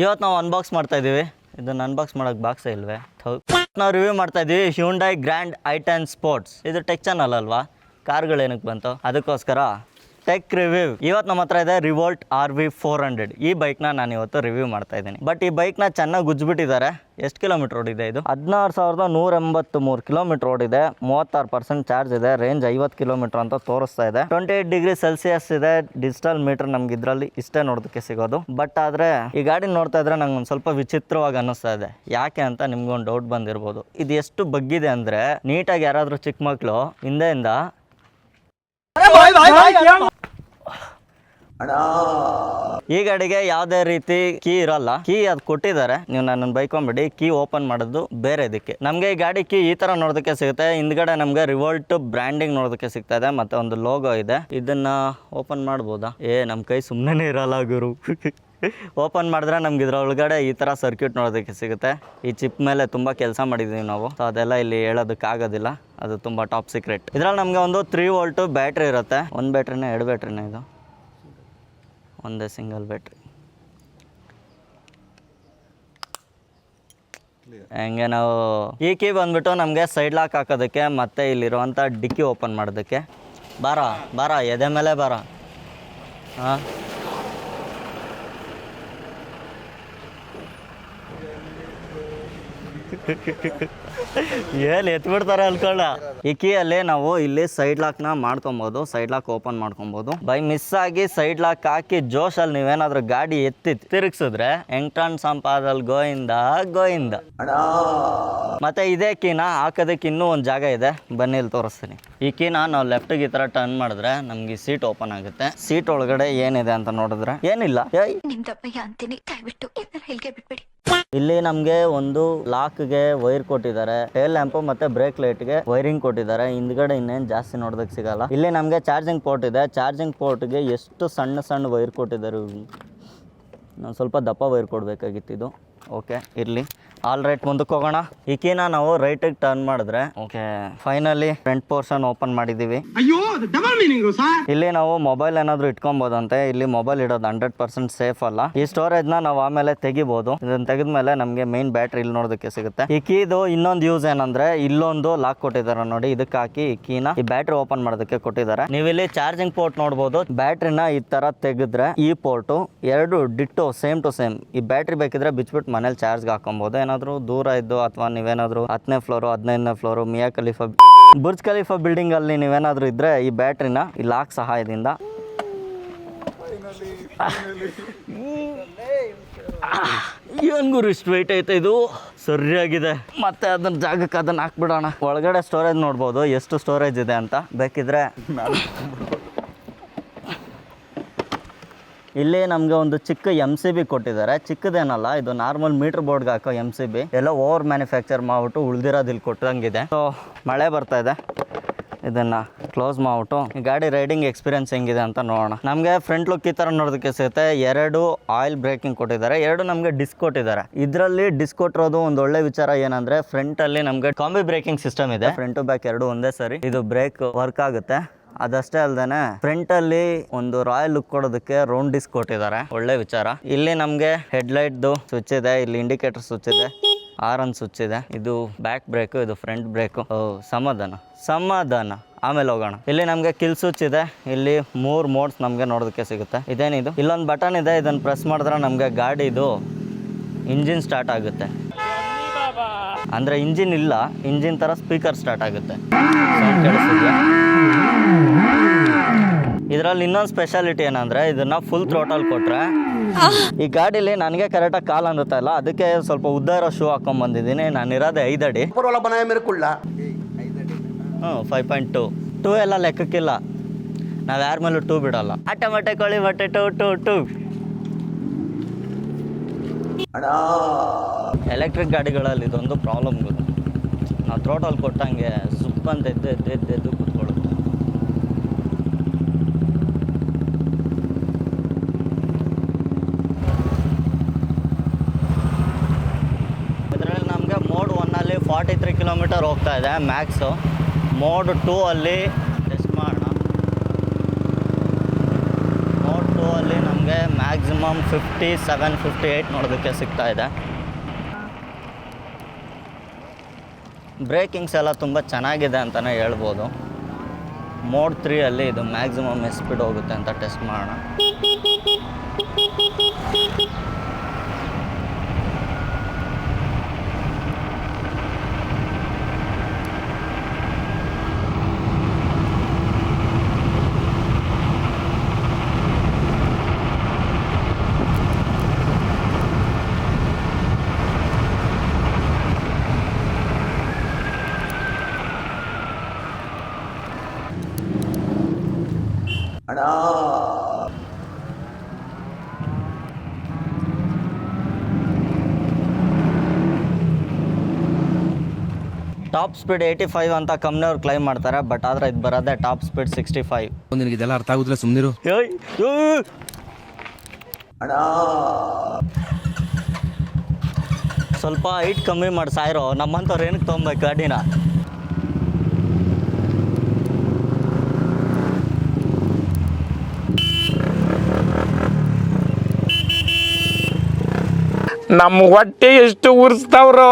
ಇವತ್ತು ನಾವು ಅನ್ಬಾಕ್ಸ್ ಮಾಡ್ತಾ ಇದೀವಿ. ಇದನ್ನ ಅನ್ಬಾಕ್ಸ್ ಮಾಡಕ್ ಬಾಕ್ಸ್ ಇಲ್ವೇ? ನಾವು ರಿವ್ಯೂ ಮಾಡ್ತಾ ಇದೀವಿ ಹ್ಯುಂಡೈ ಗ್ರ್ಯಾಂಡ್ i10 ಸ್ಪೋರ್ಟ್ಸ್. ಇದು ಟೆಕ್ ಚಾನಲ್ ಅಲ್ವಾ, ಕಾರ್ಗಳೇನಕ್ಕೆ ಬಂತು, ಅದಕ್ಕೋಸ್ಕರ ಟೆಕ್ ರಿವ್ಯೂ. ಇವತ್ತು ನಮ್ಮ ಹತ್ರ ಇದೆ ರಿವೋಲ್ಟ್ RV 400. ಈ ಬೈಕ್ನ ನಾನು ಇವತ್ತು ರಿವ್ಯೂ ಮಾಡ್ತಾ ಇದ್ದೀನಿ. ಬಟ್ ಈ ಬೈಕ್ನ ಚೆನ್ನಾಗಿ ಗುಜ್ಜಿಬಿಟ್ಟಿದ್ದಾರೆ. ಎಷ್ಟು ಕಿಲೋಮೀಟರ್ ಓಡಿದೆ ಇದು? 16,183 ಕಿಲೋಮೀಟರ್ ಓಡಿದೆ. 36% ಚಾರ್ಜ್ ಇದೆ. ರೇಂಜ್ 50 ಕಿಲೋಮೀಟರ್ ಅಂತ ತೋರಿಸ್ತಾ ಇದೆ. 28 ಡಿಗ್ರಿ ಸೆಲ್ಸಿಯಸ್ ಇದೆ. ಡಿಜಿಟಲ್ ಮೀಟರ್ ನಮ್ಗೆ ಇದರಲ್ಲಿ ಇಷ್ಟೇ ನೋಡೋದಕ್ಕೆ ಸಿಗೋದು. ಬಟ್ ಆದರೆ ಈ ಗಾಡಿ ನೋಡ್ತಾ ಇದ್ರೆ ನಂಗೆ ಒಂದು ಸ್ವಲ್ಪ ವಿಚಿತ್ರವಾಗಿ ಅನ್ನಿಸ್ತಾ ಇದೆ. ಯಾಕೆ ಅಂತ ನಿಮ್ಗೊಂದು ಡೌಟ್ ಬಂದಿರ್ಬೋದು. ಇದು ಎಷ್ಟು ಬಗ್ಗಿದೆ ಅಂದರೆ, ನೀಟಾಗಿ ಯಾರಾದರೂ ಚಿಕ್ಕ ಮಕ್ಕಳು ಹಿಂದೆಯಿಂದ ಈ ಗಾಡಿಗೆ ಯಾವುದೇ ರೀತಿ ಕೀ ಇರಲ್ಲ. ಕೀ ಅದು ಕೊಟ್ಟಿದ್ದಾರೆ, ನೀವು ನನ್ನ ಬೈಕೊಂಬಿಡಿ. ಕೀ ಓಪನ್ ಮಾಡೋದು ಬೇರೆ ಇದಕ್ಕೆ. ನಮಗೆ ಈ ಗಾಡಿ ಕೀ ಈ ತರ ನೋಡೋದಕ್ಕೆ ಸಿಗುತ್ತೆ. ಹಿಂದ್ಗಡೆ ನಮಗೆ ರಿವೋಲ್ಟ್ ಬ್ರ್ಯಾಂಡಿಂಗ್ ನೋಡೋದಕ್ಕೆ ಸಿಗ್ತಾ ಇದೆ, ಮತ್ತೆ ಒಂದು ಲೋಗೋ ಇದೆ. ಇದನ್ನ ಓಪನ್ ಮಾಡ್ಬೋದಾ? ನಮ್ಮ ಕೈ ಸುಮ್ಮನೆ ಇರಲ್ಲ ಗುರು. ಓಪನ್ ಮಾಡಿದ್ರೆ ನಮ್ಗೆ ಇದ್ರ ಒಳಗಡೆ ಈ ಥರ ಸರ್ಕ್ಯೂಟ್ ನೋಡೋದಕ್ಕೆ ಸಿಗುತ್ತೆ. ಈ ಚಿಪ್ ಮೇಲೆ ತುಂಬ ಕೆಲಸ ಮಾಡಿದ್ದೀವಿ ನಾವು, ಸೊ ಅದೆಲ್ಲ ಇಲ್ಲಿ ಹೇಳೋದಕ್ಕಾಗೋದಿಲ್ಲ. ಅದು ತುಂಬ ಟಾಪ್ ಸೀಕ್ರೆಟ್. ಇದರಲ್ಲಿ ನಮಗೆ ಒಂದು 3 ವೋಲ್ಟ್ ಬ್ಯಾಟ್ರಿ ಇರುತ್ತೆ. ಒಂದು ಬ್ಯಾಟ್ರಿನೇ, 2 ಬ್ಯಾಟ್ರಿನೇ ಇದು? ಒಂದೇ ಸಿಂಗಲ್ ಬ್ಯಾಟ್ರಿ. ಹಂಗೆ ನಾವು ಈ ಕೀ ಬಂದ್ಬಿಟ್ಟು ನಮಗೆ ಸೈಡ್ ಲಾಕ್ ಹಾಕೋದಕ್ಕೆ, ಮತ್ತು ಇಲ್ಲಿರುವಂಥ ಡಿಕ್ಕಿ ಓಪನ್ ಮಾಡೋದಕ್ಕೆ. ಬಾರ ಎದೆ ಮೇಲೆ ಬಾರ. ಹಾಂ, ಏನು ಎತ್ಬಿಡ್ತಾರೆ ಅನ್ಕೊಳ್ಳ. ಈ ಕೀಯಲ್ಲಿ ನಾವು ಇಲ್ಲಿ ಸೈಡ್ ಲಾಕ್ನ ಮಾಡ್ಕೊಬೋದು, ಸೈಡ್ ಲಾಕ್ ಓಪನ್ ಮಾಡ್ಕೊಬೋದು. ಬೈ ಮಿಸ್ ಆಗಿ ಸೈಡ್ ಲಾಕ್ ಹಾಕಿ ಜೋಶಲ್ಲಿ ನೀವೇನಾದ್ರೂ ಗಾಡಿ ಎತ್ತಿ ತಿರುಗಿಸಿದ್ರೆ ಎಂಟ್ರಾನ್ ಸಂಪಾದಲ್ಲಿ ಗೋಯಿಂದ. ಮತ್ತೆ ಇದೇ ಕೀನ ಹಾಕೋದಕ್ಕೆ ಇನ್ನೂ ಒಂದು ಜಾಗ ಇದೆ, ಬನ್ನಿ ಇಲ್ಲಿ ತೋರಿಸ್ತೀನಿ. ಈ ಕೀನ ನಾವು ಲೆಫ್ಟಿಗೆ ಈ ಥರ ಟರ್ನ್ ಮಾಡಿದ್ರೆ ನಮ್ಗೆ ಸೀಟ್ ಓಪನ್ ಆಗುತ್ತೆ. ಸೀಟ್ ಒಳಗಡೆ ಏನಿದೆ ಅಂತ ನೋಡಿದ್ರೆ ಏನಿಲ್ಲ. ಇಲ್ಲಿ ನಮಗೆ ಒಂದು ಲಾಕ್ಗೆ ವೈರ್ ಕೊಟ್ಟಿದ್ದಾರೆ, ಟೇಲ್ ಲ್ಯಾಂಪ್ ಮತ್ತೆ ಬ್ರೇಕ್ ಲೈಟ್ಗೆ ವೈರಿಂಗ್ ಕೊಟ್ಟಿದ್ದಾರೆ. ಹಿಂದ್ಗಡೆ ಇನ್ನೇನು ಜಾಸ್ತಿ ನೋಡೋದಕ್ಕೆ ಸಿಗಲ್ಲ. ಇಲ್ಲಿ ನಮಗೆ ಚಾರ್ಜಿಂಗ್ ಪೋರ್ಟ್ ಇದೆ. ಚಾರ್ಜಿಂಗ್ ಪೋರ್ಟ್ಗೆ ಎಷ್ಟು ಸಣ್ಣ ವೈರ್ ಕೊಟ್ಟಿದ್ದಾರೆ. ನಾವು ಸ್ವಲ್ಪ ದಪ್ಪ ವೈರ್ ಕೊಡಬೇಕಾಗಿತ್ತು. ಓಕೆ, ಇರಲಿ. ಆಲ್ ರೈಟ್, ಮುಂದಕ್ಕೆ ಹೋಗೋಣ. ಈ ಕೀನ ನಾವು ರೈಟಿಗೆ ಟರ್ನ್ ಮಾಡಿದ್ರೆ okay, finally front portion open ಮಾಡಿದ್ದೀವಿ. ಇಲ್ಲಿ ನಾವು ಮೊಬೈಲ್ ಏನಾದರೂ ಇಟ್ಕೊಬೋದಂತೆ. ಇಲ್ಲಿ ಮೊಬೈಲ್ ಇಡೋದು 100% ಸೇಫ್ ಅಲ್ಲ. ಈ ಸ್ಟೋರೇಜ್ನ ನಾವು ಆಮೇಲೆ ತೆಗಿಬೋದು. ಇದನ್ನ ತೆಗೆದ್ಮೇಲೆ ನಮಗೆ ಮೇನ್ ಬ್ಯಾಟ್ರಿ ಇಲ್ಲಿ ನೋಡೋದಕ್ಕೆ ಸಿಗುತ್ತೆ. ಈ ಕೀದು ಇನ್ನೊಂದು ಯೂಸ್ ಏನಂದ್ರೆ, ಇಲ್ಲೊಂದು ಲಾಕ್ ಕೊಟ್ಟಿದ್ದಾರೆ ನೋಡಿ. ಇದಕ್ಕೆ ಹಾಕಿ ಈ ಕೀನ ಈ ಬ್ಯಾಟ್ರಿ ಓಪನ್ ಮಾಡೋದಕ್ಕೆ ಕೊಟ್ಟಿದ್ದಾರೆ. ನೀವು ಇಲ್ಲಿ ಚಾರ್ಜಿಂಗ್ ಪೋರ್ಟ್ ನೋಡ್ಬೋದು. ಬ್ಯಾಟ್ರಿನ ಈ ತರ ತೆಗೆದ್ರೆ ಈ ಪೋರ್ಟು ಎರಡು ಡಿಟ್ಟೋ ಸೇಮ್ ಟು ಸೇಮ್. ಈ ಬ್ಯಾಟ್ರಿ ಬೇಕಿದ್ರೆ ಬಿಚ್ಬಿಟ್ಟು ಮನೇಲಿ ಚಾರ್ಜ್ಗೆ ಹಾಕೊಬೋದು. ಏನಾದರೂ ದೂರ ಇದ್ದು ಅಥವಾ ನೀವೇನಾದರೂ 10ನೇ ಫ್ಲೋರು 15ನೇ floor Mia Khalifa Burj Khalifa building ಅಲ್ಲಿ ನೀವೇನಾದರೂ ಇದ್ರೆ ಈ ಬ್ಯಾಟ್ರಿನ ಈ ಲಾಕ್ ಸಹಾಯದಿಂದ ಏನ್ ಗುರು ಇಷ್ಟು ವೆಯ್ಟ್ ಐತೆ, ಇದು ಸರಿಯಾಗಿದೆ. ಮತ್ತೆ ಅದನ್ನ ಜಾಗಕ್ಕೆ ಅದನ್ನ ಹಾಕ್ಬಿಡೋಣ. ಒಳಗಡೆ ಸ್ಟೋರೇಜ್ ನೋಡ್ಬೋದು ಎಷ್ಟು ಸ್ಟೋರೇಜ್ ಇದೆ ಅಂತ. ಬೇಕಿದ್ರೆ ಇಲ್ಲಿ ನಮಗೆ ಒಂದು ಚಿಕ್ಕ MCB ಕೊಟ್ಟಿದ್ದಾರೆ. ಚಿಕ್ಕದೇನಲ್ಲ, ಇದು ನಾರ್ಮಲ್ ಮೀಟರ್ ಬೋರ್ಡ್ಗೆ ಹಾಕೋ MCB. ಎಲ್ಲ ಓವರ್ ಮ್ಯಾನುಫ್ಯಾಕ್ಚರ್ ಮಾಡ್ಬಿಟ್ಟು ಉಳ್ದಿರೋದು ಇಲ್ಲಿ ಕೊಟ್ಟಂಗಿದೆ. ಸೊ ಮಳೆ ಬರ್ತಾ ಇದೆ, ಇದನ್ನು ಕ್ಲೋಸ್ ಮಾಡ್ಬಿಟ್ಟು ಈ ಗಾಡಿ ರೈಡಿಂಗ್ ಎಕ್ಸ್ಪೀರಿಯನ್ಸ್ ಹೆಂಗಿದೆ ಅಂತ ನೋಡೋಣ. ನಮಗೆ ಫ್ರಂಟ್ ಲುಕ್ ಈ ಥರ ನೋಡೋದಕ್ಕೆ ಸಿಗುತ್ತೆ. 2 ಆಯಿಲ್ ಬ್ರೇಕಿಂಗ್ ಕೊಟ್ಟಿದ್ದಾರೆ, 2 ನಮಗೆ ಡಿಸ್ಕ್ ಕೊಟ್ಟಿದ್ದಾರೆ. ಇದರಲ್ಲಿ ಡಿಸ್ಕ್ ಕೊಟ್ಟಿರೋದು ಒಂದು ಒಳ್ಳೆ ವಿಚಾರ ಏನಂದ್ರೆ, ಫ್ರಂಟಲ್ಲಿ ನಮಗೆ ಕಾಂಬಿ ಬ್ರೇಕಿಂಗ್ ಸಿಸ್ಟಮ್ ಇದೆ. ಫ್ರಂಟ್ ಟು ಬ್ಯಾಕ್ 2 ಒಂದೇ ಸರಿ ಇದು ಬ್ರೇಕ್ ವರ್ಕ್ ಆಗುತ್ತೆ. ಅದಷ್ಟೇ ಅಲ್ದೇನೆ ಫ್ರಂಟ್ ಅಲ್ಲಿ ಒಂದು ರಾಯಲ್ ಲುಕ್ ಕೊಡೋದಕ್ಕೆ ರೌಂಡ್ ಡಿಸ್ಕ್ ಕೊಟ್ಟಿದ್ದಾರೆ, ಒಳ್ಳೆ ವಿಚಾರ. ಇಲ್ಲಿ ನಮಗೆ ಹೆಡ್ ಲೈಟ್ದು ಸ್ವಿಚ್ ಇದೆ, ಇಲ್ಲಿ ಇಂಡಿಕೇಟರ್ ಸ್ವಿಚ್ ಇದೆ, ಆರನ್ ಸ್ವಿಚ್ ಇದೆ. ಇದು ಬ್ಯಾಕ್ ಬ್ರೇಕು, ಇದು ಫ್ರಂಟ್ ಬ್ರೇಕು. ಸಮಾಧಾನ ಆಮೇಲೆ ಹೋಗೋಣ. ಇಲ್ಲಿ ನಮಗೆ ಕಿಲ್ ಸ್ವಿಚ್ ಇದೆ. ಇಲ್ಲಿ 3 ಮೋಡ್ಸ್ ನಮಗೆ ನೋಡೋದಕ್ಕೆ ಸಿಗುತ್ತೆ. ಇದೇನಿದು, ಇಲ್ಲೊಂದು ಬಟನ್ ಇದೆ, ಇದನ್ನು ಪ್ರೆಸ್ ಮಾಡಿದ್ರೆ ನಮಗೆ ಗಾಡಿದು ಇಂಜಿನ್ ಸ್ಟಾರ್ಟ್ ಆಗುತ್ತೆ. ಅಂದರೆ ಇಂಜಿನ್ ಇಲ್ಲ, ಇಂಜಿನ್ ಥರ ಸ್ಪೀಕರ್ ಸ್ಟಾರ್ಟ್ ಆಗುತ್ತೆ. ಸೌಂಡ್ ಕೇಳಿಸ್ತಿದ್ಯಾ? ಇದರಲ್ಲಿ ಇನ್ನೊಂದು ಸ್ಪೆಷಾಲಿಟಿ ಏನಂದರೆ, ಇದನ್ನು ಫುಲ್ ಥ್ರೋಟಲ್ ಕೊಟ್ಟರೆ ಈ ಗಾಡೀಲಿ ನನಗೆ ಕರೆಕ್ಟಾಗಿ ಕಾಲು ಅನ್ನುತ್ತಾ ಇಲ್ಲ, ಅದಕ್ಕೆ ಸ್ವಲ್ಪ ಉದ್ದ ಇರೋ ಶೂ ಹಾಕೊಂಡು ಬಂದಿದ್ದೀನಿ. ನಾನಿರೋದೆ 5 ಅಡಿ. 5.2 ಎಲ್ಲ ಲೆಕ್ಕಕ್ಕಿಲ್ಲ. ನಾವು ಯಾರ ಮೇಲೂ 2 ಬಿಡಲ್ಲ. ಆಟೋಮೆಟಿಕ್ ಹೊಳಿ ಬಟ್ಟೆ 2 ಎಲೆಕ್ಟ್ರಿಕ್ ಗಾಡಿಗಳಲ್ಲಿ ಇದೊಂದು ಪ್ರಾಬ್ಲಮ್ ಗೊತ್ತು. ನಾವು ಥ್ರೋಟಲ್ ಕೊಟ್ಟಂಗೆ ಸುಪ್ ಅಂತ ಎದ್ದು ಕೂತ್ಕೊಳ್ಳೋದು. ಇದರಲ್ಲಿ ನಮಗೆ ಮೋಡ್ 1 43 ಕಿಲೋಮೀಟರ್ ಹೋಗ್ತಾ ಇದೆ ಮ್ಯಾಕ್ಸು. ಮೋಡ್ 2 ಅಲ್ಲಿ ಟೆಸ್ಟ್ ಮಾಡೋಣ. ಮೋಡ್ 2 ಅಲ್ಲಿ ನಮಗೆ ಮ್ಯಾಕ್ಸ್ ಮ್ಯಾಕ್ಸಿಮಮ್ 57-58 ನೋಡೋದಕ್ಕೆ ಸಿಗ್ತಾ ಇದೆ. ಬ್ರೇಕಿಂಗ್ಸ್ ಎಲ್ಲ ತುಂಬ ಚೆನ್ನಾಗಿದೆ ಅಂತಲೇ ಹೇಳ್ಬೋದು. ಮೋಡ್ 3 ಅಲ್ಲಿ ಇದು ಮ್ಯಾಕ್ಸಿಮಮ್ ಎಷ್ಟು ಸ್ಪೀಡ್ ಹೋಗುತ್ತೆ ಅಂತ ಟೆಸ್ಟ್ ಮಾಡೋಣ. ಟಾಪ್ ಸ್ಪೀಡ್ 85 ಅಂತ ಕಂಪ್ನಿಯವ್ರು ಕ್ಲೈಮ್ ಮಾಡ್ತಾರೆ, ಬಟ್ ಆದರೆ ಇದು ಬರೋದೇ ಟಾಪ್ ಸ್ಪೀಡ್ 65. ನಿನಗೆ ಇದೆಲ್ಲ ಅರ್ಥ ಆಗುದಿಲ್ಲ, ಸುಮ್ಮನಿರು. ಸ್ವಲ್ಪ ಹೈಟ್ ಕಮ್ಮಿ ಮಾಡಿ ಸಾಯಿರೋ, ನಮ್ಮಂಥವ್ರು ಏನಕ್ಕೆ ತೊಗೊಬೇಕು ಗಾಡಿನ. ನಮ್ಮ ಹೊಟ್ಟೆ ಎಷ್ಟು ಉರಿಸ್ತಾವ್ರು.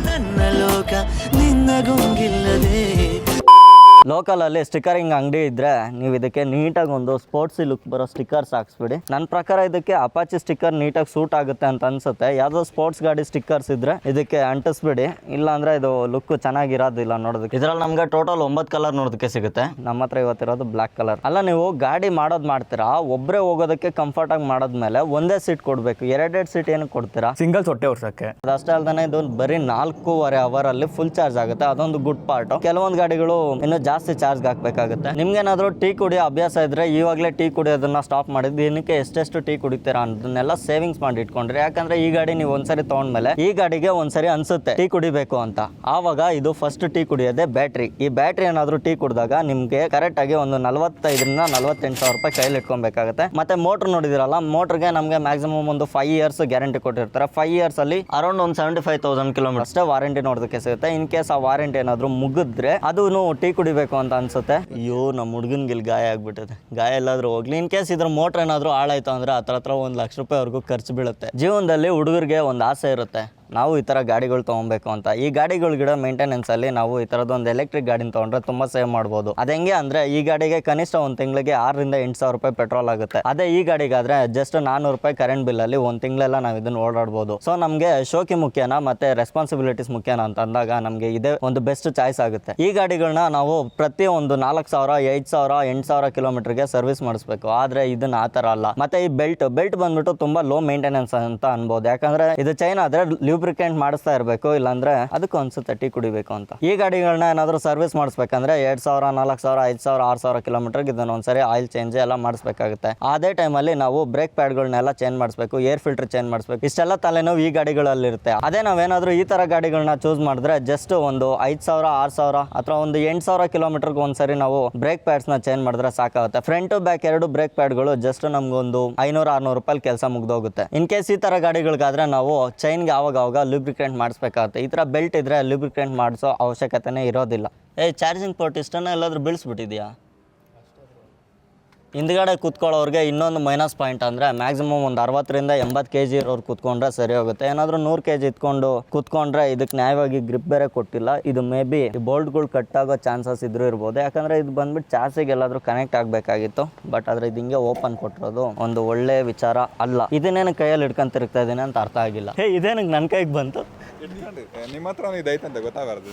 ನನ್ನ ಲೋಕ ನಿನ್ನ ಗೊಂಗಿಲ್ಲದೆ. ಲೋಕಲಲ್ಲಿ ಸ್ಟಿಕ್ಕರಿಂಗ್ ಅಂಗಡಿ ಇದ್ದರೆ ನೀವು ಇದಕ್ಕೆ ನೀಟಾಗಿ ಒಂದು ಸ್ಪೋರ್ಟ್ಸಿ ಲುಕ್ ಬರೋ ಸ್ಟಿಕ್ಕರ್ಸ್ ಹಾಕ್ಸ್ಬಿಡಿ. ನನ್ನ ಪ್ರಕಾರ ಇದಕ್ಕೆ ಅಪಾಚಿ ಸ್ಟಿಕ್ಕರ್ ನೀಟಾಗಿ ಸೂಟ್ ಆಗುತ್ತೆ ಅಂತ ಅನ್ಸುತ್ತೆ. ಯಾವುದೋ ಸ್ಪೋರ್ಟ್ಸ್ ಗಾಡಿ ಸ್ಟಿಕ್ಕರ್ಸ್ ಇದ್ದರೆ ಇದಕ್ಕೆ ಅಂಟಿಸ್ಬಿಡಿ, ಇಲ್ಲಾಂದರೆ ಇದು ಲುಕ್ ಚೆನ್ನಾಗಿರೋದಿಲ್ಲ ನೋಡೋದಕ್ಕೆ. ಇದರಲ್ಲಿ ನಮಗೆ ಟೋಟಲ್ 9 ಕಲರ್ ನೋಡೋದಕ್ಕೆ ಸಿಗುತ್ತೆ. ನಮ್ಮ ಹತ್ರ ಇವತ್ತಿರೋದು ಬ್ಲ್ಯಾಕ್ ಕಲರ್. ಅಲ್ಲ, ನೀವು ಗಾಡಿ ಮಾಡೋದು ಮಾಡ್ತೀರಾ, ಒಬ್ಬರೇ ಹೋಗೋದಕ್ಕೆ ಕಂಫರ್ಟಾಗಿ ಮಾಡೋದ್ಮೇಲೆ ಒಂದೇ ಸೀಟ್ ಕೊಡಬೇಕು. 2 ಸೀಟ್ ಏನಕ್ಕೆ ಕೊಡ್ತೀರಾ? ಸಿಂಗಲ್ಸ್ ಹೊಟ್ಟೆ ವರ್ಷಕ್ಕೆ. ಅದಷ್ಟೇ ಅಲ್ದೇ ಇದು ಬರೀ 4.5 ಅವರಲ್ಲಿ ಫುಲ್ ಚಾರ್ಜ್ ಆಗುತ್ತೆ. ಅದೊಂದು ಗುಡ್ ಪಾರ್ಟ್. ಕೆಲವೊಂದು ಗಾಡಿಗಳು ಇನ್ನೂ ಜಾಸ್ತಿ ಚಾರ್ಜ್ ಹಾಕ್ಬೇಕಾಗುತ್ತೆ. ನಿಮ್ಗೇನಾದ್ರೂ ಟೀ ಕುಡಿಯೋ ಅಭ್ಯಾಸ ಇದ್ರೆ ಇವಾಗಲೇ ಟೀ ಕುಡಿಯೋದನ್ನ ಸ್ಟಾಪ್ ಮಾಡಿದ್ದು, ಏನಕ್ಕೆ ಎಷ್ಟೆಷ್ಟು ಟೀ ಕುಡಿತೀರಾ ಅನ್ನೋದನ್ನೆಲ್ಲ ಸೇವಿಂಗ್ಸ್ ಮಾಡಿ ಇಟ್ಕೊಂಡ್ರಿ. ಯಾಕಂದ್ರೆ ಈ ಗಾಡಿ ನೀವು ಒಂದ್ಸರಿ ತಗೊಂಡ್ಮೇಲೆ ಈ ಗಾಡಿಗೆ ಒಂದ್ಸರಿ ಅನ್ಸುತ್ತೆ ಟೀ ಕುಡಿಬೇಕು ಅಂತ. ಆವಾಗ ಇದು ಫಸ್ಟ್ ಟೀ ಕುಡಿಯೋದೇ ಬ್ಯಾಟ್ರಿ. ಈ ಬ್ಯಾಟ್ರಿ ಏನಾದ್ರೂ ಟೀ ಕುಡಿದಾಗ ನಿಮ್ಗೆ ಕರೆಕ್ಟ್ ಆಗಿ ಒಂದು 45,000-48,000 ರೂಪಾಯಿ ಕೈಲಿ ಇಟ್ಕೊಬೇಕಾಗುತ್ತೆ. ಮತ್ತೆ ಮೋಟರ್ ನೋಡಿದಿರಲ್ಲ, ಮೋಟರ್ಗೆ ನಮಗೆ ಮ್ಯಾಕ್ಸಿಮಮ್ ಒಂದು 5 ಇಯರ್ಸ್ ಗ್ಯಾರಂಟಿ ಕೊಟ್ಟಿರ್ತಾರೆ. 5 ಇಯರ್ಸ್ ಅಲ್ಲಿ ಅರೌಂಡ್ ಒಂದು 75,000 ಕಿಲೋಮೀಟರ್ ಅಷ್ಟೇ ವಾರಂಟಿ ನೋಡೋದಕ್ಕೆ ಸಿಗುತ್ತೆ. ಇನ್ ಕೇಸ್ ಆ ವಾರಂಟಿ ಏನಾದ್ರು ಮುಗಿದ್ರೆ ಅದು ಟೀ ಕುಡಿಬೇಕು ಅಂತ ಅನ್ಸುತ್ತೆ. ಅಯ್ಯೋ, ನಮ್ಮ ಹುಡುಗನ್ಗೆ ಇಲ್ಲಿ ಗಾಯ ಆಗ್ಬಿಟ್ಟಿದೆ. ಗಾಯ ಎಲ್ಲಾದ್ರೂ ಹೋಗ್ಲಿ. ಇನ್ ಕೇಸ್ ಇದ್ರ ಮೋಟರ್ ಏನಾದ್ರು ಹಾಳಾಯ್ತು ಅಂದ್ರೆ ಹತ್ರ 1 ಲಕ್ಷ ರೂಪಾಯಿವರೆಗೂ ಖರ್ಚು ಬೀಳುತ್ತೆ. ಜೀವನದಲ್ಲಿ ಹುಡುಗರಿಗೆ ಒಂದು ಆಸೆ ಇರುತ್ತೆ, ನಾವು ಈ ಥರ ಗಾಡಿಗಳು ತೊಗೊಬೇಕು ಅಂತ. ಈ ಗಾಡಿಗಳ ಮೇಂಟೆನೆನ್ಸಲ್ಲಿ ನಾವು ಈ ಥರದೊಂದು ಎಲೆಕ್ಟ್ರಿಕ್ ಗಾಡಿನ ತೊಗೊಂಡ್ರೆ ತುಂಬ ಸೇವ್ ಮಾಡ್ಬೋದು. ಅದು ಹೆಂಗೆ ಅಂದರೆ, ಈ ಗಾಡಿಗೆ ಕನಿಷ್ಠ ಒಂದು ತಿಂಗಳಿಗೆ 6,000-8,000 ರೂಪಾಯಿ ಪೆಟ್ರೋಲ್ ಆಗುತ್ತೆ. ಅದೇ ಈ ಗಾಡಿಗಾದರೆ ಜಸ್ಟ್ 400 ರೂಪಾಯಿ ಕರೆಂಟ್ ಬಿಲ್ಲಲ್ಲಿ ಒಂದು ತಿಂಗಳೆಲ್ಲ ನಾವು ಇದನ್ನು ಓಡಾಡ್ಬೋದು. ಸೊ ನಮಗೆ ಶೋಕಿ ಮುಖ್ಯನಾ ಮತ್ತು ರೆಸ್ಪಾನ್ಸಿಬಿಲಿಟೀಸ್ ಮುಖ್ಯನಾ ಅಂತ ಅಂದಾಗ ನಮಗೆ ಇದೇ ಒಂದು ಬೆಸ್ಟ್ ಚಾಯ್ಸ್ ಆಗುತ್ತೆ. ಈ ಗಾಡಿಗಳನ್ನ ನಾವು ಪ್ರತಿ ಒಂದು 4,000, 8,000, 8,000 ಕಿಲೋಮೀಟರ್ಗೆ ಸರ್ವಿಸ್ ಮಾಡಿಸ್ಬೇಕು. ಆದರೆ ಇದನ್ನ ಆ ಥರ ಅಲ್ಲ. ಮತ್ತು ಈ ಬೆಲ್ಟ್ ಬಂದ್ಬಿಟ್ಟು ತುಂಬ ಲೋ ಮೇಂಟೆನೆನ್ಸ್ ಅಂತ ಅನ್ಬೋದು. ಯಾಕಂದರೆ ಇದು ಚೈನಾ ಆದರೆ ಲೂಬ್ರಿಕೆಂಟ್ ಮಾಡಿಸ್ತಾ ಇರಬೇಕು, ಇಲ್ಲಾಂದ್ರೆ ಅದಕ್ಕೂ ಅನ್ಸುತ್ತೆ ಟೀ ಕುಡಿಬೇಕು ಅಂತ. ಈ ಗಾಡಿಗಳನ್ನ ಏನಾದರೂ ಸರ್ವಿಸ್ ಮಾಡಿಸ್ಬೇಕಂದ್ರೆ 2,000, 4,000, 5,000, 6,000 ಕಿಲೋಮೀಟರ್ಗೆ ಇದನ್ನ ಒಂದ್ಸರಿ ಆಯಿಲ್ ಚೇಂಜ್ ಎಲ್ಲ ಮಾಡಿಸ್ಬೇಕಾಗುತ್ತೆ. ಅದೇ ಟೈಮಲ್ಲಿ ನಾವು ಬ್ರೇಕ್ ಪ್ಯಾಡ್ಗಳನ್ನೆಲ್ಲ ಚೇಂಜ್ ಮಾಡಿಸ್ಬೇಕು, ಏರ್ ಫಿಲ್ಟರ್ ಚೇಂಜ್ ಮಾಡಿಸ್ಬೇಕು. ಇಷ್ಟೆಲ್ಲ ತಲೆನೋವು ಈ ಗಾಡಿಗಳಲ್ಲಿ ಇರುತ್ತೆ. ಅದೇ ನಾವೇನಾದರೂ ಈ ಥರ ಗಾಡಿಗಳನ್ನ ಚೂಸ್ ಮಾಡಿದ್ರೆ ಜಸ್ಟ್ ಒಂದು 5,000, 6,000 ಅಥವಾ ಒಂದು 8,000 ಕಿಲೋಮೀಟರ್ಗೆ ಒಂದ್ಸರಿ ನಾವು ಬ್ರೇಕ್ ಪ್ಯಾಡ್ಸ್ನ ಚೇಂಜ್ ಮಾಡಿದ್ರೆ ಸಾಕಾಗುತ್ತೆ. ಫ್ರಂಟ್ ಬ್ಯಾಕ್ 2 ಬ್ರೇಕ್ ಪ್ಯಾಡ್ಗಳು ಜಸ್ಟ್ ನಮ್ಗೊಂದು 500-600 ರೂಪಾಯಿ ಕೆಲಸ ಮುಗ್ದೋಗುತ್ತೆ. ಇನ್ ಕೇಸ್ ಈ ಥರ ಗಾಡಿಗಳಿಗಾದ್ರೆ ನಾವು ಚೈನ್ಗೆ ಆವಾಗ ಲೂಬ್ರಿಕೆಂಟ್ ಮಾಡಿಸ್ಬೇಕಾಗುತ್ತೆ. ಈ ಥರ ಬೆಲ್ಟ್ ಇದ್ರೆ ಲೂಬ್ರಿಕೆಂಟ್ ಮಾಡಿಸೋ ಅವಶ್ಯಕತೆನೇ ಇರೋದಿಲ್ಲ. ಚಾರ್ಜಿಂಗ್ ಪೋರ್ಟ್ ಇಷ್ಟನ್ನ ಎಲ್ಲಾದರೂ ಬೀಳಿಸ್ಬಿಟ್ಟಿದ್ಯಾ? ಹಿಂದ್ಗಡೆ ಕೂತ್ಕೊಳ್ಳೋರಿಗೆ ಇನ್ನೊಂದು ಮೈನಸ್ ಪಾಯಿಂಟ್ ಅಂದರೆ ಮ್ಯಾಕ್ಸಿಮಮ್ ಒಂದು 60-80 kg ಇರೋರು ಕೂತ್ಕೊಂಡ್ರೆ ಸರಿ ಹೋಗುತ್ತೆ. ಏನಾದರೂ 100 kg ಇತ್ಕೊಂಡು ಕೂತ್ಕೊಂಡ್ರೆ ಇದಕ್ಕೆ ನ್ಯಾಯವಾಗಿ ಗ್ರಿಪ್ ಬೇರೆ ಕೊಟ್ಟಿಲ್ಲ. ಇದು ಮೇ ಬಿ ಬೋಲ್ಟ್ಗಳು ಕಟ್ ಆಗೋ ಚಾನ್ಸಸ್ ಇದ್ರೂ ಇರ್ಬೋದು. ಯಾಕಂದರೆ ಇದು ಬಂದ್ಬಿಟ್ಟು ಚಾರ್ಜಿಗೆ ಎಲ್ಲಾದರೂ ಕನೆಕ್ಟ್ ಆಗಬೇಕಾಗಿತ್ತು. ಬಟ್ ಆದರೆ ಇದು ಹಿಂಗೆ ಓಪನ್ ಕೊಟ್ಟಿರೋದು ಒಂದು ಒಳ್ಳೆ ವಿಚಾರ ಅಲ್ಲ. ಇದನ್ನೇನು ಕೈಯಲ್ಲಿ ಹಿಡ್ಕೊಂಡು ತಿರುಗ್ತಾ ಇದ್ದೀನಿ ಅಂತ ಅರ್ಥ ಆಗಿಲ್ಲ. ಇದೇನಕ್ಕೆ ನನ್ನ ಕೈಗೆ ಬಂತು? ನಿಮ್ಮ ಹತ್ರ ಇದೈತಂತ ಗೊತ್ತಾಗಬಾರ್ದು.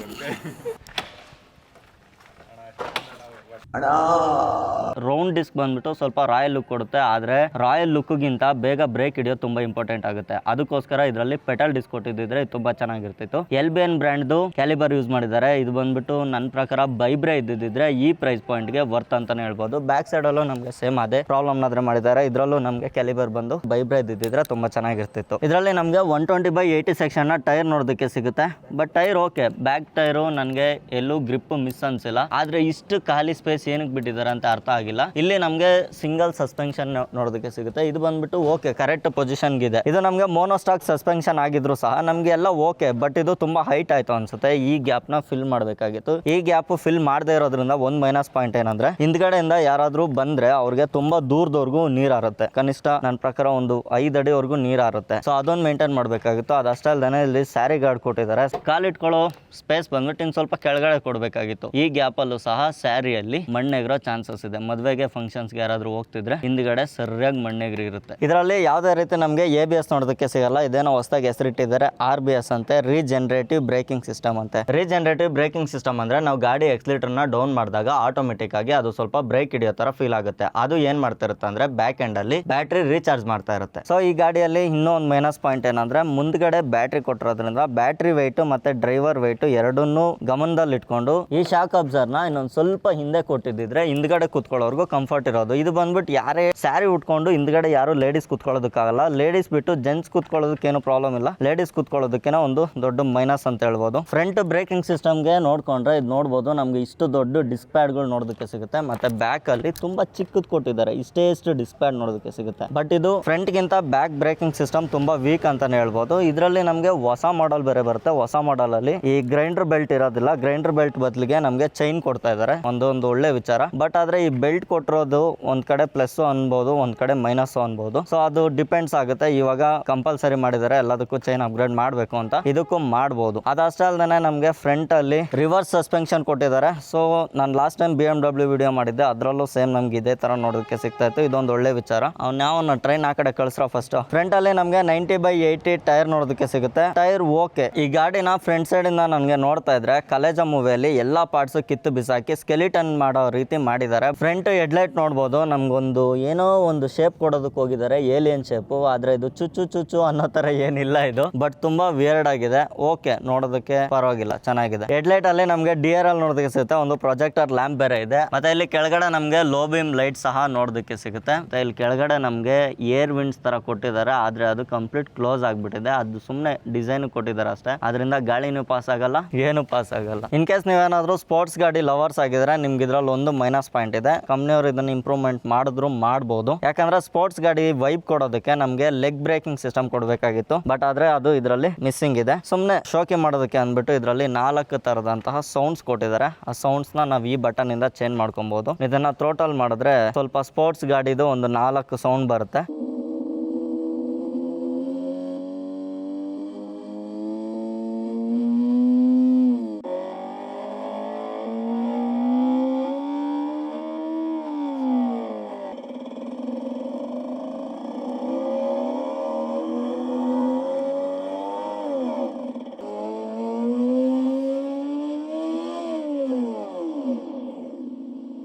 ರೌಂಡ್ ಡಿಸ್ಕ್ ಬಂದ್ಬಿಟ್ಟು ಸ್ವಲ್ಪ ರಾಯಲ್ ಲುಕ್ ಕೊಡುತ್ತೆ. ಆದರೆ ರಾಯಲ್ ಲುಕ್ಗಿಂತ ಬೇಗ ಬ್ರೇಕ್ ಹಿಡಿಯೋದು ತುಂಬ ಇಂಪಾರ್ಟೆಂಟ್ ಆಗುತ್ತೆ. ಅದಕ್ಕೋಸ್ಕರ ಇದರಲ್ಲಿ ಪೆಟಲ್ ಡಿಸ್ಕ್ ಕೊಟ್ಟಿದ್ದಿದ್ರೆ ತುಂಬ ಚೆನ್ನಾಗಿರ್ತಿತ್ತು. LBN ಬ್ರ್ಯಾಂಡ್ದು ಕ್ಯಾಲಿಬರ್ ಯೂಸ್ ಮಾಡಿದ್ದಾರೆ. ಇದು ಬಂದ್ಬಿಟ್ಟು ನನ್ನ ಪ್ರಕಾರ ಬೈಬ್ರೆ ಇದ್ದಿದ್ರೆ ಈ ಪ್ರೈಸ್ ಪಾಯಿಂಟ್ಗೆ ವರ್ತ್ ಅಂತಾನೆ ಹೇಳ್ಬೋದು. ಬ್ಯಾಕ್ ಸೈಡಲ್ಲೂ ನಮಗೆ ಸೇಮ್ ಅದೇ ಪ್ರಾಬ್ಲಮ್ ಆದ್ರೆ ಮಾಡಿದ್ದಾರೆ. ಇದರಲ್ಲೂ ನಮಗೆ ಕ್ಯಾಲಿಬರ್ ಬಂದು ಬೈಬ್ರೆ ಇದ್ದಿದ್ರೆ ತುಂಬ ಚೆನ್ನಾಗಿರ್ತಿತ್ತು. ಇದರಲ್ಲಿ ನಮಗೆ 120/80 ಸೆಕ್ಷನ್ನ ಟೈರ್ ನೋಡೋದಕ್ಕೆ ಸಿಗುತ್ತೆ. But tyre okay, back tyre ನನಗೆ ಎಲ್ಲೂ ಗ್ರಿಪ್ ಮಿಸ್ ಅನ್ಸಿಲ್ಲ. ಆದರೆ ಇಷ್ಟು ಖಾಲಿ ಸ್ಪೇಸ್ ABS ಏನಕ್ಕೆ ಬಿಟ್ಟಿದ್ದಾರೆ ಅಂತ ಅರ್ಥ ಆಗಿಲ್ಲ. ಇಲ್ಲಿ ನಮಗೆ ಸಿಂಗಲ್ ಸಸ್ಪೆನ್ಷನ್ ನೋಡೋದಕ್ಕೆ ಸಿಗುತ್ತೆ. ಇದು ಬಂದ್ಬಿಟ್ಟು ಓಕೆ ಕರೆಕ್ಟ್ ಪೊಸಿಷನ್ಗೆ ಇದೆ. ಇದು ನಮಗೆ ಮೋನೋಸ್ಟಾಕ್ ಸಸ್ಪೆನ್ಷನ್ ಆಗಿದ್ರು ಸಹ ನಮಗೆ ಎಲ್ಲ ಓಕೆ, ಬಟ್ ಇದು ತುಂಬಾ ಹೈಟ್ ಆಯ್ತು ಅನ್ಸುತ್ತೆ. ಈ ಗ್ಯಾಪ್ ನ ಫಿಲ್ ಮಾಡಬೇಕಾಗಿತ್ತು. ಈ ಗ್ಯಾಪ್ ಫಿಲ್ ಮಾಡದೇ ಇರೋದ್ರಿಂದ ಒಂದು ಮೈನಸ್ ಪಾಯಿಂಟ್ ಏನಂದ್ರೆ ಹಿಂದ್ಗಡೆಯಿಂದ ಯಾರಾದ್ರೂ ಬಂದ್ರೆ ಅವ್ರಿಗೆ ತುಂಬಾ ದೂರದವರೆಗೂ ನೀರ್ ಹಾರುತ್ತೆ. ಕನಿಷ್ಠ ನನ್ನ ಪ್ರಕಾರ ಒಂದು 5 ಅಡಿವರೆಗೂ ನೀರ್ ಹಾರುತ್ತೆ. ಸೊ ಅದೊಂದು ಮೇಂಟೈನ್ ಮಾಡಬೇಕಾಗಿತ್ತು. ಅದಷ್ಟೇ ಅಲ್ಲದೆ ಇಲ್ಲಿ ಸ್ಯಾರಿ ಗಾರ್ಡ್ ಕೊಟ್ಟಿದ್ದಾರೆ. ಕಾಲಿಟ್ಕೊಳ್ಳೋ ಸ್ಪೇಸ್ ಬಂದ್ಬಿಟ್ಟು ಇನ್ನು ಸ್ವಲ್ಪ ಕೆಳಗಡೆ ಕೊಡಬೇಕಾಗಿತ್ತು. ಈ ಗ್ಯಾಪ್ ಅಲ್ಲೂ ಸಹ ಸ್ಯಾರಿಯಲ್ಲಿ ಮಣ್ಣೆಗರೋ ಚಾನ್ಸಸ್ ಇದೆ. ಮದುವೆಗೆ ಫಂಕ್ಷನ್ಸ್ಗೆ ಯಾರಾದ್ರೂ ಹೋಗ್ತಿದ್ರೆ ಹಿಂದ್ಗಡೆ ಸರಿಯಾಗಿ ಮಣ್ಣೆಗ್ರಿ ಇರುತ್ತೆ. ಇದರಲ್ಲಿ ಯಾವುದೇ ರೀತಿ ನಮಗೆ ABS ನೋಡೋದಕ್ಕೆ ಸಿಗಲ್ಲ. ಇದೇನೋ ಹೊಸದಾಗಿ ಹೆಸರಿಟ್ಟಿದ್ದಾರೆ RBS ಅಂತೆ, ರೀಜನರೇಟಿವ್ ಬ್ರೇಕಿಂಗ್ ಸಿಸ್ಟಮ್ ಅಂತೆ. ರೀಜನರೇಟಿವ್ ಬ್ರೇಕಿಂಗ್ ಸಿಸ್ಟಮ್ ಅಂದ್ರೆ ನಾವು ಗಾಡಿ ಎಕ್ಸಿಲೇಟರ್ನ ಡೌನ್ ಮಾಡಿದಾಗ ಆಟೋಮೆಟಿಕ್ ಆಗಿ ಅದು ಸ್ವಲ್ಪ ಬ್ರೇಕ್ ಹಿಡಿಯೋ ತರ ಫೀಲ್ ಆಗುತ್ತೆ. ಅದು ಏನ್ ಮಾಡ್ತಾ ಇರುತ್ತೆ ಅಂದ್ರೆ ಬ್ಯಾಕ್ ಎಂಡ್ ಅಲ್ಲಿ ಬ್ಯಾಟ್ರಿ ರೀಚಾರ್ಜ್ ಮಾಡ್ತಾ ಇರುತ್ತೆ. ಸೊ ಈ ಗಾಡಿಯಲ್ಲಿ ಇನ್ನೂ ಒಂದು ಮೈನಸ್ ಪಾಯಿಂಟ್ ಏನಂದ್ರೆ ಮುಂದ್ಗಡೆ ಬ್ಯಾಟ್ರಿ ಕೊಟ್ಟಿರೋದ್ರಿಂದ ಬ್ಯಾಟ್ರಿ ವೆಯ್ಟ್ ಮತ್ತೆ ಡ್ರೈವರ್ ವೆಯ್ಟ್ ಎರಡನ್ನೂ ಗಮನದಲ್ಲಿ ಇಟ್ಕೊಂಡು ಈ ಶಾಕ್ ಅಬ್ಸರ್ವ್ ನ ಇನ್ನೊಂದು ಸ್ವಲ್ಪ ಹಿಂದೆ ಕೊಟ್ಟಿದ್ದಿದ್ರೆ ಹಿಂದ್ಗಡೆ ಕುತ್ಕೊಳ್ಳೋರ್ಗು ಕಂಫರ್ಟ್ ಇರೋದು. ಇದು ಬಂದ್ಬಿಟ್ಟು ಯಾರೇ ಸ್ಯಾರಿ ಉಟ್ಕೊಂಡು ಹಿಂದ್ಗಡೆ ಯಾರು ಲೇಡೀಸ್ ಕುತ್ಕೊಳ್ಳೋದಕ್ಕಾಗಲ್ಲ. ಲೇಡೀಸ್ ಬಿಟ್ಟು ಜೆಂಟ್ಸ್ ಕುತ್ಕೊಳ್ಳೋದಕ್ಕೇನು ಪ್ರಾಬ್ಲಮ್ ಇಲ್ಲ, ಲೇಡೀಸ್ ಕುತ್ಕೊಳ್ಳೋದಕ್ಕೇನೋ ಒಂದು ದೊಡ್ಡ ಮೈನಸ್ ಅಂತ ಹೇಳ್ಬೋದು. ಫ್ರಂಟ್ ಬ್ರೇಕಿಂಗ್ ಸಿಸ್ಟಮ್ಗೆ ನೋಡ್ಕೊಂಡ್ರೆ ಇದು ನೋಡ್ಬೋದು ನಮ್ಗೆ ಇಷ್ಟು ದೊಡ್ಡ ಡಿಸ್ಕ್ ಪ್ಯಾಡ್ಗಳು ನೋಡೋದಕ್ಕೆ ಸಿಗುತ್ತೆ. ಮತ್ತೆ ಬ್ಯಾಕ್ ಅಲ್ಲಿ ತುಂಬಾ ಚಿಕ್ಕದ್ ಕೊಟ್ಟಿದ್ದಾರೆ, ಇಷ್ಟು ಡಿಸ್ಕ್ ಪ್ಯಾಡ್ ನೋಡೋದಕ್ಕೆ ಸಿಗುತ್ತೆ. ಬಟ್ ಇದು ಫ್ರಂಟ್ ಗಿಂತ ಬ್ಯಾಕ್ ಬ್ರೇಕಿಂಗ್ ಸಿಸ್ಟಮ್ ತುಂಬಾ ವೀಕ್ ಅಂತಾನೆ ಹೇಳ್ಬೋದು. ಇದರಲ್ಲಿ ನಮಗೆ ಹೊಸ ಮಾಡೆಲ್ ಬೇರೆ ಬರುತ್ತೆ. ಹೊಸ ಮಾಡೆಲ್ ಅಲ್ಲಿ ಈ ಗ್ರೈಂಡರ್ ಬೆಲ್ಟ್ ಇರೋದಿಲ್ಲ. ಗ್ರೈಂಡರ್ ಬೆಲ್ಟ್ ಬದಲಿಗೆ ನಮಗೆ ಚೈನ್ ಕೊಡ್ತಾ ಇದ್ದಾರೆ, ಒಂದು ಒಳ್ಳೆ ವಿಚಾರ. ಬಟ್ ಆದ್ರೆ ಈ ಬೆಲ್ಟ್ ಕೊಟ್ಟಿರೋದು ಒಂದ್ ಕಡೆ ಪ್ಲಸ್ ಅನ್ಬೋದು, ಒಂದ್ ಕಡೆ ಮೈನಸ್ ಅನ್ಬೋದು. ಸೊ ಅದು ಡಿಪೆಂಡ್ಸ್ ಆಗುತ್ತೆ. ಇವಾಗ ಕಂಪಲ್ಸರಿ ಮಾಡಿದ್ದಾರೆ ಎಲ್ಲದಕ್ಕೂ ಚೈನ್ ಅಪ್ಗ್ರೇಡ್ ಮಾಡಬೇಕು ಅಂತ, ಇದಕ್ಕೂ ಮಾಡಬಹುದು. ಅದಷ್ಟೇ ಅಲ್ಲದೆ ನಮಗೆ ಫ್ರಂಟ್ ಅಲ್ಲಿ ರಿವರ್ಸ್ ಸಸ್ಪೆನ್ಷನ್ ಕೊಟ್ಟಿದ್ದಾರೆ. ಸೊ ನಾನು ಲಾಸ್ಟ್ ಟೈಮ್ BMW ವಿಡಿಯೋ ಮಾಡಿದ್ದೆ, ಅದರಲ್ಲೂ ಸೇಮ್ ನಮ್ಗೆ ಇದೇ ತರ ನೋಡೋದಕ್ಕೆ ಸಿಗ್ತಾ ಇತ್ತು. ಇದೊಂದು ಒಳ್ಳೆ ವಿಚಾರ. ನಾವು ಟ್ರೈನ್ ಆ ಕಡೆ ಕಳಿಸ್ರ ಫಸ್ಟ್. ಫ್ರಂಟ್ ಅಲ್ಲಿ ನಮಗೆ 90/80 ಟೈರ್ ನೋಡೋದಕ್ಕೆ ಸಿಗುತ್ತೆ. Tyre okay. ಈ ಗಾಡಿನ ಫ್ರಂಟ್ ಸೈಡ್ ಇಂದ ನನಗೆ ನೋಡ್ತಾ ಇದ್ರೆ ಕಲೇಜ ಮೂವಿಯಲ್ಲಿ ಎಲ್ಲಾ ಪಾರ್ಟ್ಸ್ ಕಿತ್ತು ಬಿಸಾಕಿ ಸ್ಕೆಲಿಟನ್ ಮಾಡೋ ರೀತಿ ಮಾಡಿದ್ದಾರೆ. ಫ್ರಂಟ್ ಹೆಡ್ಲೈಟ್ ನೋಡ್ಬೋದು, ನಮ್ಗೊಂದು ಏನೋ ಒಂದು ಶೇಪ್ ಕೊಡೋದಕ್ಕೆ ಹೋಗಿದ್ದಾರೆ, ಏಲಿಯನ್ ಶೇಪ್. ಆದ್ರೆ ಇದು ಚುಚ್ಚು ಅನ್ನೋ ತರ ಏನಿಲ್ಲ ಇದು, ಬಟ್ ತುಂಬಾ ವಿಯರ್ಡ್ ಆಗಿದೆ. ಓಕೆ, ನೋಡೋದಕ್ಕೆ ಪರವಾಗಿಲ್ಲ, ಚೆನ್ನಾಗಿದೆ. ಹೆಡ್ಲೈಟ್ ಅಲ್ಲಿ ನಮಗೆ DRL ನೋಡೋದಕ್ಕೆ ಸಿಗುತ್ತೆ. ಒಂದು ಪ್ರೊಜೆಕ್ಟರ್ ಲ್ಯಾಂಪ್ ಬೇರೆ ಇದೆ. ಮತ್ತೆ ಇಲ್ಲಿ ಕೆಳಗಡೆ ನಮಗೆ ಲೋ ಬೀಮ್ ಲೈಟ್ ಸಹ ನೋಡೋದಕ್ಕೆ ಸಿಗುತ್ತೆ. ಮತ್ತೆ ಇಲ್ಲಿ ಕೆಳಗಡೆ ನಮಗೆ ಏರ್ ವಿಂಡ್ಸ್ ತರ ಕೊಟ್ಟಿದ್ದಾರೆ, ಆದ್ರೆ ಅದು ಕಂಪ್ಲೀಟ್ ಕ್ಲೋಸ್ ಆಗ್ಬಿಟ್ಟಿದೆ. ಅದು ಸುಮ್ಮನೆ ಡಿಸೈನ್ ಕೊಟ್ಟಿದ್ದಾರೆ ಅಷ್ಟೇ, ಅದರಿಂದ ಗಾಳಿನೂ ಪಾಸ್ ಆಗಲ್ಲ, ಏನು ಪಾಸ್ ಆಗಲ್ಲ. ಇನ್ ಕೇಸ್ ನೀವೇನಾದ್ರೂ ಸ್ಪೋರ್ಟ್ಸ್ ಗಾಡಿ ಲವರ್ಸ್ ಆಗಿದ್ರೆ ನಿಮ್ಗೆ ಇದ್ರಲ್ಲಿ ಒಂದು ಮೈನಸ್ ಪಾಯಿಂಟ್ ಇದೆ. ಕಂಪ್ನಿಯವರು ಇದನ್ನ ಇಂಪ್ರೂವ್ಮೆಂಟ್ ಮಾಡಿದ್ರು ಮಾಡಬಹುದು. ಯಾಕಂದ್ರೆ ಸ್ಪೋರ್ಟ್ಸ್ ಗಾಡಿ ವೈಬ್ ಕೊಡೋದಕ್ಕೆ ನಮಗೆ ಲೆಗ್ ಬ್ರೇಕಿಂಗ್ ಸಿಸ್ಟಮ್ ಕೊಡಬೇಕಾಗಿತ್ತು. ಬಟ್ ಆದ್ರೆ ಅದು ಇದರಲ್ಲಿ ಮಿಸ್ಸಿಂಗ್ ಇದೆ. ಸುಮ್ಮನೆ ಶೋಕಿ ಮಾಡೋದಕ್ಕೆ ಅಂದ್ಬಿಟ್ಟು ಇದರಲ್ಲಿ 4 ತರದಂತಹ ಸೌಂಡ್ಸ್ ಕೊಟ್ಟಿದ್ದಾರೆ. ಆ ಸೌಂಡ್ಸ್ ನಾವು ಈ ಬಟನ್ ಇಂದ ಚೇಂಜ್ ಮಾಡ್ಕೊಬಹುದು. ಇದನ್ನ ಥ್ರೋಟಲ್ ಮಾಡಿದ್ರೆ ಸ್ವಲ್ಪ ಸ್ಪೋರ್ಟ್ಸ್ ಗಾಡಿದು ಒಂದು 4 ಸೌಂಡ್ ಬರುತ್ತೆ.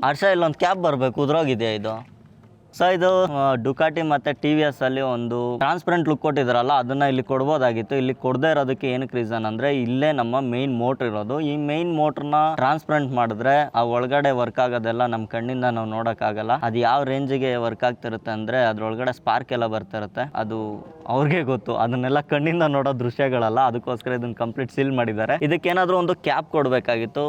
ಹರ್ಷ, ಇಲ್ಲೊಂದು ಕ್ಯಾಬ್ ಬರಬೇಕು, ಉದ್ರೋಗಿದೆಯಾ ಇದು? ಸೊ ಇದು ಡುಕಾಟಿ ಮತ್ತು TVS ಅಲ್ಲಿ ಒಂದು ಟ್ರಾನ್ಸ್ಪರೆಂಟ್ ಲುಕ್ ಕೊಟ್ಟಿದ್ದಾರಲ್ಲ, ಅದನ್ನು ಇಲ್ಲಿ ಕೊಡ್ಬೋದಾಗಿತ್ತು. ಇಲ್ಲಿ ಕೊಡದೇ ಇರೋದಕ್ಕೆ ಏನಕ್ಕೆ ರೀಸನ್ ಅಂದರೆ ಇಲ್ಲೇ ನಮ್ಮ ಮೇನ್ ಮೋಟ್ರ್ ಇರೋದು. ಈ ಮೇನ್ ಮೋಟ್ರನ್ನ ಟ್ರಾನ್ಸ್ಪರೆಂಟ್ ಮಾಡಿದ್ರೆ ಆ ಒಳಗಡೆ ವರ್ಕ್ ಆಗೋದೆಲ್ಲ ನಮ್ಮ ಕಣ್ಣಿಂದ ನಾವು ನೋಡೋಕ್ಕಾಗಲ್ಲ. ಅದು ಯಾವ ರೇಂಜಿಗೆ ವರ್ಕ್ ಆಗ್ತಿರುತ್ತೆ ಅಂದರೆ ಅದ್ರೊಳಗಡೆ ಸ್ಪಾರ್ಕ್ ಎಲ್ಲ ಬರ್ತಿರುತ್ತೆ. ಅದು ಅವ್ರಿಗೆ ಗೊತ್ತು, ಅದನ್ನೆಲ್ಲ ಕಣ್ಣಿಂದ ನೋಡೋ ದೃಶ್ಯಗಳಲ್ಲ. ಅದಕ್ಕೋಸ್ಕರ ಇದನ್ನು ಕಂಪ್ಲೀಟ್ ಸೀಲ್ ಮಾಡಿದ್ದಾರೆ. ಇದಕ್ಕೇನಾದರೂ ಒಂದು ಕ್ಯಾಪ್ ಕೊಡಬೇಕಾಗಿತ್ತು.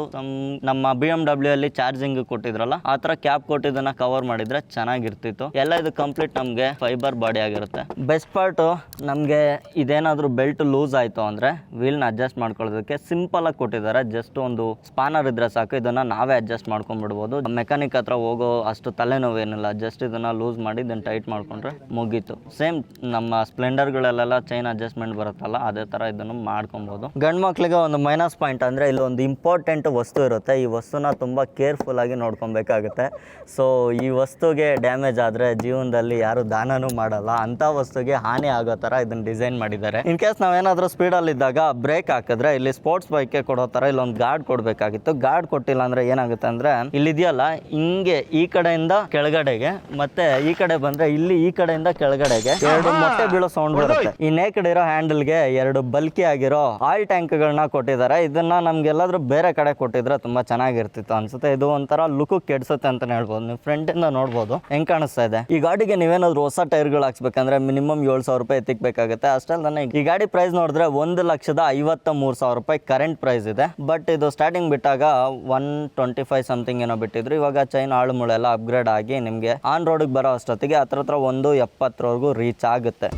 ನಮ್ಮ BMW ಅಲ್ಲಿ ಚಾರ್ಜಿಂಗ್ ಕೊಟ್ಟಿದ್ರಲ್ಲ, ಆ ಥರ ಕ್ಯಾಪ್ ಕೊಟ್ಟು ಇದನ್ನು ಕವರ್ ಮಾಡಿದರೆ ಚೆನ್ನಾಗಿರ್ತಿತ್ತು. ಎಲ್ಲ ಇದು ಕಂಪ್ಲೀಟ್ ನಮಗೆ ಫೈಬರ್ ಬಾಡಿ ಆಗಿರುತ್ತೆ. ಬೆಸ್ಟ್ ಪಾರ್ಟ್ ನಮಗೆ ಇದೇನಾದರೂ ಬೆಲ್ಟ್ ಲೂಸ್ ಆಯಿತು ಅಂದರೆ ವೀಲ್ನ ಅಡ್ಜಸ್ಟ್ ಮಾಡ್ಕೊಳ್ಳೋದಕ್ಕೆ ಸಿಂಪಲ್ ಆಗಿ ಕೊಟ್ಟಿದ್ದಾರೆ. ಜಸ್ಟ್ ಒಂದು ಸ್ಪಾನರ್ ಇದ್ರೆ ಸಾಕು, ಇದನ್ನು ನಾವೇ ಅಡ್ಜಸ್ಟ್ ಮಾಡ್ಕೊಂಡ್ಬಿಡ್ಬೋದು. ಮೆಕ್ಯಾನಿಕ್ ಹತ್ರ ಹೋಗೋ ಅಷ್ಟು ತಲೆನೋವೇನಿಲ್ಲ. ಜಸ್ಟ್ ಇದನ್ನು ಲೂಸ್ ಮಾಡಿ ಇದನ್ನು ಟೈಟ್ ಮಾಡ್ಕೊಂಡ್ರೆ ಮುಗೀತು. ಸೇಮ್ ನಮ್ಮ ಸ್ಪ್ಲೆಂಡರ್ಗಳಲ್ಲೆಲ್ಲ ಚೈನ್ ಅಡ್ಜಸ್ಟ್ಮೆಂಟ್ ಬರುತ್ತಲ್ಲ, ಅದೇ ಥರ ಇದನ್ನು ಮಾಡ್ಕೊಬೋದು. ಗಂಡು ಮಕ್ಕಳಿಗೆ ಒಂದು ಮೈನಸ್ ಪಾಯಿಂಟ್ ಅಂದರೆ ಇಲ್ಲಿ ಒಂದು ಇಂಪಾರ್ಟೆಂಟ್ ವಸ್ತು ಇರುತ್ತೆ. ಈ ವಸ್ತುನ ತುಂಬ ಕೇರ್ಫುಲ್ ಆಗಿ ನೋಡ್ಕೊಬೇಕಾಗುತ್ತೆ. ಸೊ ಈ ವಸ್ತುಗೆ ಡ್ಯಾಮೇಜ್ ಆದರೆ ಜೀವನದಲ್ಲಿ ಯಾರು ದಾನನೂ ಮಾಡಲ್ಲ. ಅಂಥ ವಸ್ತುಗೆ ಹಾನಿ ಆಗೋ ಥರ ಇದನ್ನು ಡಿಸೈನ್ ಮಾಡಿದ್ದಾರೆ. ಇನ್ ಕೇಸ್ ನಾವೇನಾದರೂ ಸ್ಪೀಡಲ್ಲಿ ಇದ್ದಾಗ ಬ್ರೇಕ್ ಹಾಕಿದ್ರೆ ಇಲ್ಲಿ ಸ್ಪೋರ್ಟ್ಸ್ ಬೈಕ್ಗೆ ಕೊಡೋ ಥರ ಇಲ್ಲೊಂದು ಗಾರ್ಡ್ ಕೊಡಬೇಕಾಗಿತ್ತು. ಗಾರ್ಡ್ ಕೊಟ್ಟಿಲ್ಲ ಅಂದರೆ ಏನಾಗುತ್ತೆ ಅಂದರೆ ಇಲ್ಲಿದೆಯಲ್ಲ, ಹಿಂಗೆ ಈ ಕಡೆಯಿಂದ ಕೆಳಗಡೆಗೆ ಮತ್ತೆ ಈ ಕಡೆ ಬಂದರೆ ಇಲ್ಲಿ ಈ ಕಡೆಯಿಂದ ಕೆಳಗಡೆಗೆ 2 ಮೊಟ್ಟೆ ಬೀಳೋ ಸೌಂಡ್ ಬರುತ್ತೆ. ಈ ನೇಕಡ್ ಇರೋ ಹ್ಯಾಂಡಲ್ಗೆ 2 ಬಲ್ಕಿ ಆಗಿರೋ ಆಯಿಲ್ ಟ್ಯಾಂಕ್ಗಳನ್ನ ಕೊಟ್ಟಿದ್ದಾರೆ. ಇದನ್ನ ನಮ್ಗೆಲ್ಲಾದ್ರೂ ಬೇರೆ ಕಡೆ ಕೊಟ್ಟಿದ್ರೆ ತುಂಬಾ ಚೆನ್ನಾಗಿರ್ತಿತ್ತು ಅನ್ಸುತ್ತೆ. ಇದು ಒಂಥರ ಲುಕ್ ಕೆಡ್ಸುತ್ತೆ ಅಂತಾನೆ ಹೇಳ್ಬೋದು. ನೀವು ಫ್ರಂಟ್ ಇಂದ ನೋಡ್ಬೋದು ಹೆಂಗ್ ಕಾಣಿಸುತ್ತೆ ಕಾಣಿಸ್ತಾ ಇದೆ. ಈ ಗಾಡಿಗೆ ನೀವೇನಾದ್ರು ಹೊಸ ಟೈರ್ಗಳು ಹಾಕ್ಸ್ಬೇಕಂದ್ರೆ ಮಿನಿಮಮ್ 7,000 ರೂಪಾಯಿ ಎತ್ತಿಕ್ಬೇಕಾಗುತ್ತೆ. ಅಷ್ಟಲ್ದೇ ಈ ಗಾಡಿ ಪ್ರೈಸ್ ನೋಡಿದ್ರೆ 1,53,000 ರೂಪಾಯಿ ಕರೆಂಟ್ ಪ್ರೈಸ್ ಇದೆ. ಬಟ್ ಇದು ಸ್ಟಾರ್ಟಿಂಗ್ ಬಿಟ್ಟಾಗ 125 ಸಮಥಿಂಗ್ ಏನೋ ಬಿಟ್ಟಿದ್ರು. ಇವಾಗ ಚೈನ್ ಆಳು ಮುಳೆ ಎಲ್ಲ ಅಪ್ಗ್ರೇಡ್ ಆಗಿ ನಿಮಗೆ ಆನ್ ರೋಡಿಗೆ ಬರೋ ಅಷ್ಟೊತ್ತಿಗೆ ಹತ್ರ 170ವರೆಗೂ ರೀಚ್ ಆಗುತ್ತೆ.